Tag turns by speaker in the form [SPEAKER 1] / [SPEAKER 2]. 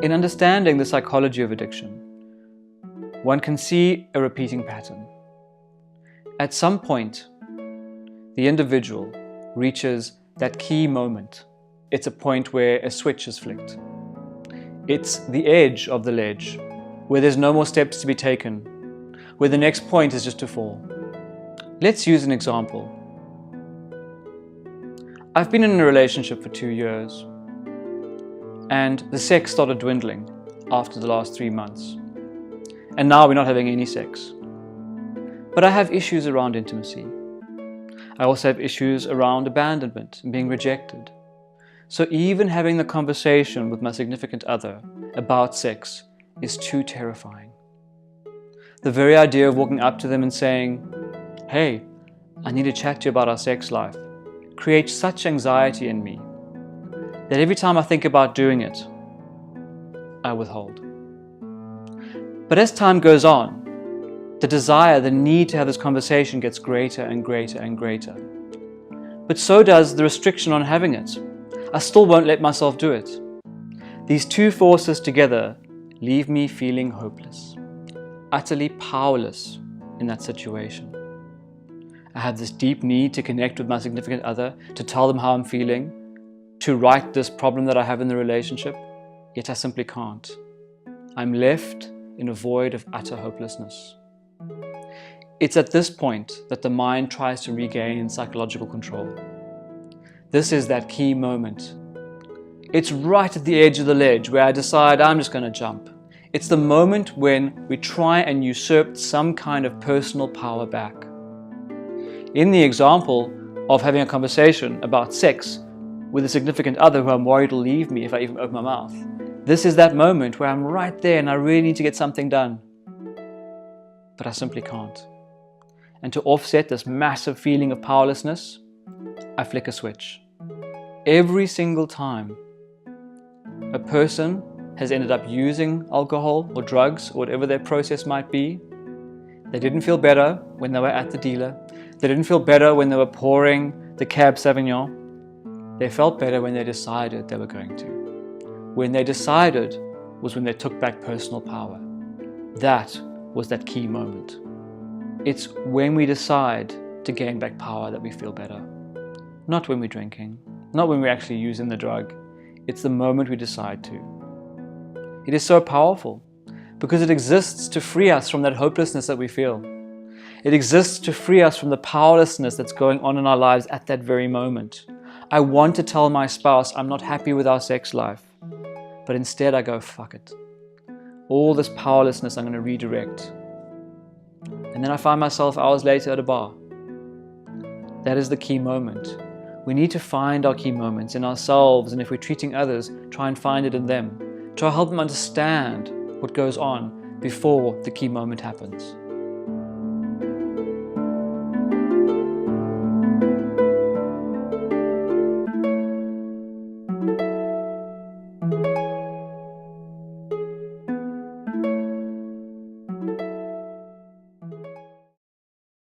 [SPEAKER 1] In understanding the psychology of addiction, one can see a repeating pattern. At some point, the individual reaches that key moment. It's a point where a switch is flicked. It's the edge of the ledge, where there's no more steps to be taken, where the next point is just to fall. Let's use an example. I've been in a relationship for 2 years, and the sex started dwindling after the last 3 months. And now we're not having any sex. But I have issues around intimacy. I also have issues around abandonment and being rejected. So even having the conversation with my significant other about sex is too terrifying. The very idea of walking up to them and saying, "Hey, I need to chat to you about our sex life," creates such anxiety in me that every time I think about doing it, I withhold. But as time goes on, the desire, the need to have this conversation gets greater and greater and greater. But so does the restriction on having it. I still won't let myself do it. These two forces together leave me feeling hopeless, utterly powerless in that situation. I have this deep need to connect with my significant other, to tell them how I'm feeling, to right this problem that I have in the relationship, yet I simply can't. I'm left in a void of utter hopelessness. It's at this point that the mind tries to regain psychological control. This is that key moment. It's right at the edge of the ledge where I decide I'm just going to jump. It's the moment when we try and usurp some kind of personal power back. In the example of having a conversation about sex with a significant other who I'm worried will leave me if I even open my mouth, this is that moment where I'm right there and I really need to get something done. But I simply can't. And to offset this massive feeling of powerlessness, I flick a switch. Every single time a person has ended up using alcohol or drugs or whatever their process might be, they didn't feel better when they were at the dealer. They didn't feel better when they were pouring the Cab Sauvignon. They felt better when they decided they were going to. When they decided was when they took back personal power. That was that key moment. It's when we decide to gain back power that we feel better. Not when we're drinking, not when we're actually using the drug. It's the moment we decide to. It is so powerful because it exists to free us from that hopelessness that we feel. It exists to free us from the powerlessness that's going on in our lives at that very moment. I want to tell my spouse I'm not happy with our sex life, but instead I go, fuck it. All this powerlessness I'm going to redirect. And then I find myself hours later at a bar. That is the key moment. We need to find our key moments in ourselves, and if we're treating others, try and find it in them. Try to help them understand what goes on before the key moment happens.